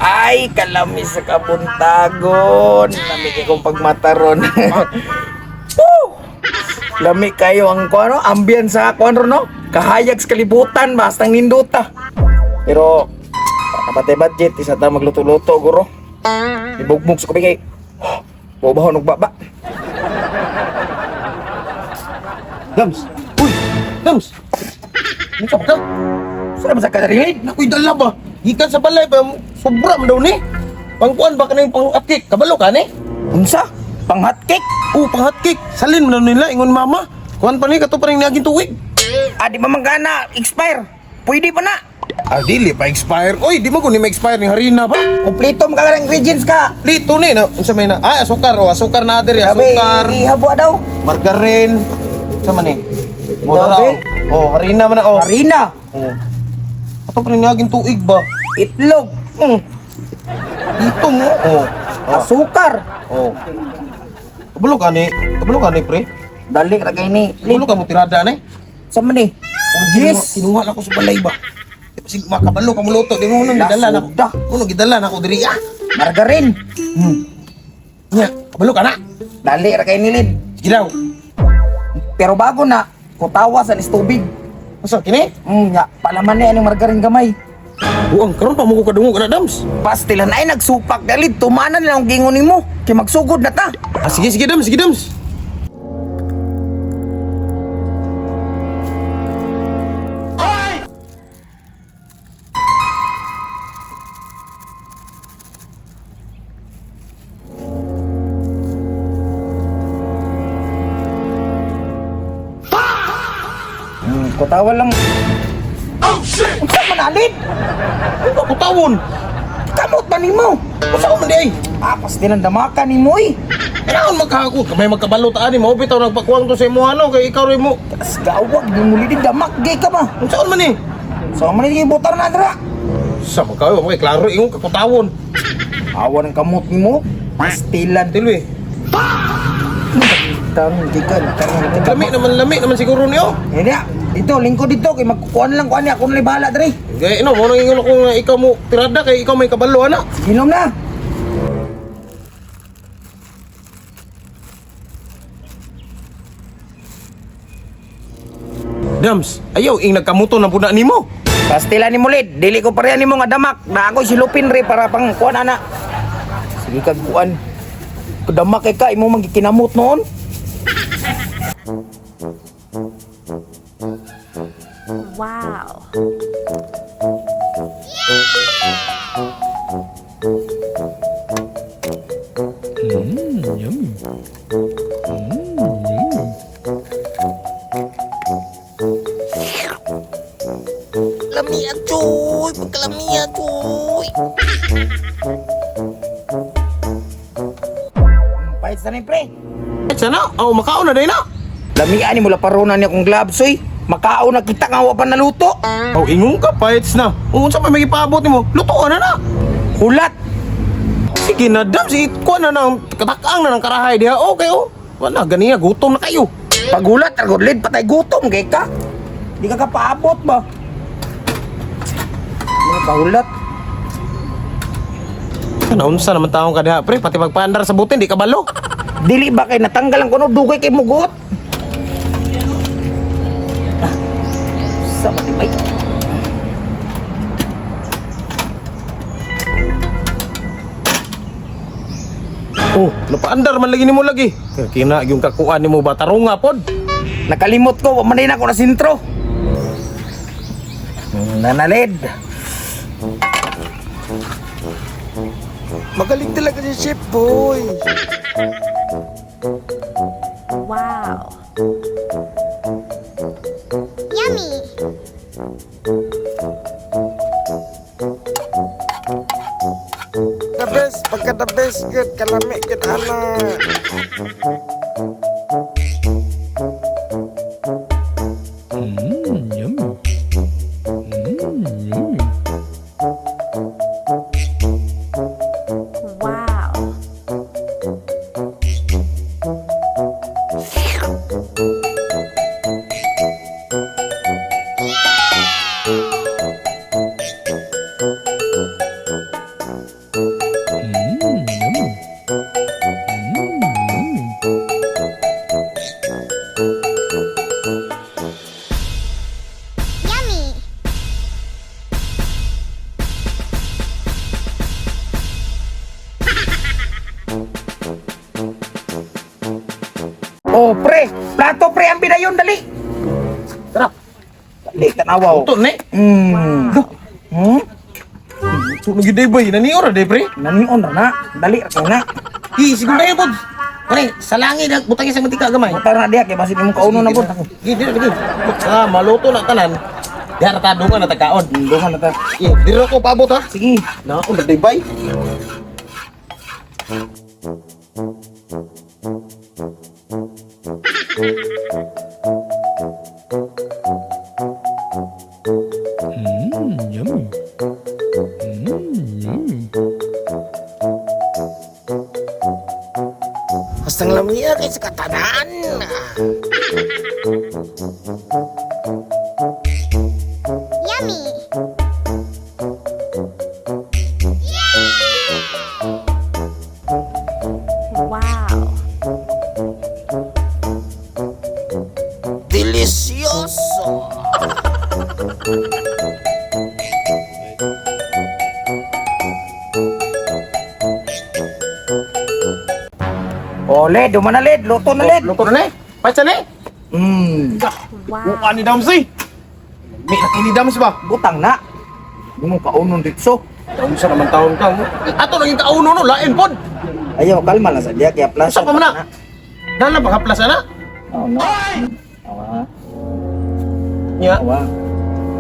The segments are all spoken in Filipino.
Ay, kalami sa kabuntagon. Lami kong pagmataron. Woo! Lami kayo ang kuano, ambience sa kuano no? Kahayag sa kalibutan, basta ninduta. Pero kapatay budget, isa ta magluto-luto guro. Ibugbog sa kubigay. Bawa nagbaba. Dams! Uy! Dams! Ano sa pagka? Saan ba sa kadarinig? Naku'y dala ba? Gikan sa balay ba? Sobra mo daw ni. Pangkuan ba ka na yung pang-atkik? Kabalo ka ni? Unsa? Pang-hotcake? Oo, pang-atkik. Salin mo daw nila, ingon mama. Kuan pa ni, kato pa rin niaging tuwig. Di ba manggana? Expire? Pwede pa na. Ah, dili pa expire. Oy, di mo ko ni ma-expire ni Harina ba? Kompleto mo ka ng ingredients ka. Lito ni, na, unsa may na? Ah, asukar, asukar na diri, Sabi, asukar. ihabwa daw. Margarin. Sama ni? Motor Grabe. Oh, Harina man na, oh. Harina. Oh. Kato pa rin niaging tuwig ba? Itlog. Dito mo. Oh. Ah. Asukar. Oh. Kabalo ka ni, pre. Dali ka kay ni. Kabalo ka mo tirada na eh. Sama ni. Yes. Kinuha ako sa balay ba? Kasi makabalo ka mo luto, di mo nung gidala na ako. Nasuda. Nung gidala na ako diri ah. Margarin. Nya, kabalo ka na. Dali ka kay ni Lid. Sige daw. Pero bago na, kutawa sa tubig. Asa kini? Nya, palaman ni aning margarin gamay. Buang karon pa mo ko kadungog na dams. Pastilan ay nagsupak dalit. Tumanan lang ang gingon nimo. Kay magsugod na ta. Ah, sige dams, sige dams. Kutawa lang. Oh shit! Unsa man alid? Ano ko tawon? Kamot ba nimo? Usa ko man di ay. Pastilan damakan nimo eh. Kailangan magkahakot. Kamay magkabalo ta ani mo bitaw nagpakuwang to sa imo ano kay ikaw rin mo. As gawag di mo lidig damak gay ka ba? Unsa man ni? So man ni botar na dra. Sa magkayo mo kay klaro ingon kakutawon. Awan ang kamot nimo. Pastilan Tiloy. Tang Lami naman siguro niyo. Hindi dito lingkod dito kay magkukuan lang kuan ni ako na bahala dre. Gaya no, mo nang ingon ako nga ikaw mo tirada kay ikaw may kabalo ana. Inom na. Dams, ayaw ing nagkamuto ng puna nimo. Pastilan ni Mulid, dili ko pareha nimo nga damak. Na ako silupin re para pang kuan ana. Sige kag kuan. Kudamak kay ka imo magikinamot noon. Wow. Lamia cuy, pagkalamia cuy. Pahit sa ni pre. Sana, makaon na day na. Lamia ni mula parunan niya kong gloves oy. Makao na kita nga wa pa naluto. Ingon ka paits na. Unsa pa may ipaabot nimo? Lutoan na. Hulat. Sige na Dams, ikuan na nang katakang na ng karahay diha. Okay oh. Wala ganiya gutom na kayo. Paghulat, agudlid patay gutom kay ka. Di ka kapaabot ba? Ano pahulat? Naunsa naman taong ka diha, pre, pati magpaandar sa butin di ka balo. Dili ba kay natanggal ang kuno dugay kay mugot? Sa matibay. Oh, napaandar man lagi nimo lagi. Kina yung kakuan nimo ba tarunga pod. Nakalimot ko, manay na ako na sintro. Nanalid. Magaling talaga si Chef Boy. Wow. The best, pagka the best, good, kalami, good, anak. Wow. dali. Tara. Dali, tanawaw. Ito, ne. Ito, nag-day ba? Nanior, day, pre. Nanion na. Dali, ako na. Siguro na yun, pod. Pre, sa langit, butang isang mantika gamay. Tara na diya, kaya basin mong kauno na po. Dito, lagi. Maluto na tanan. Diya, natadungan na tagkaon. Duhan na ta. Dito ko paabot, ha. Sige. Na, nag-day ba? Hastang lamia kay sa katanan. Yummy. Wow. Delicioso. O, led, duman na led. Luto na led. Luto na, ne. Pacha, ne. Wow. Buka ni Dams, eh. May laki ni Dams ba? Butang na. Hindi mo kaunon dito. Taon sa naman taon ka. Ato naging kauno, no. Lain, pod. Ayaw, kalma lang sa diya. Kaya plus. Usa pa man na. Dala ba kaplasan na? Oo, no. Awa. Nya. Awa.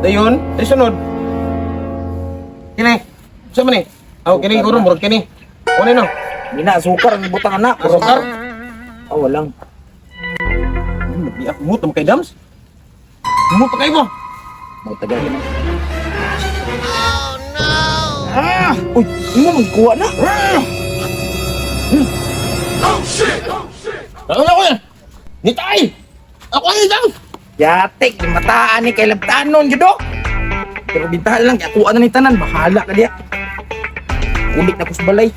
Dayon, ay sunod. Kini. Sa man ni? Aw, kini guro murag kini. Ano no? Hindi na, sukar ang butang na. Sukar? Oh, walang. Di ako mutom kay Dams. Mutom kay mo. Mau tagal na. Uy, imo magkuha na. Ano na ko yan? Nitay! Ako ang Dams! Yatik, mataan ni kay labtanon judo. Pero bintahan lang, kuha na ni tanan, bahala ka diya. Ulit na ko sa balay.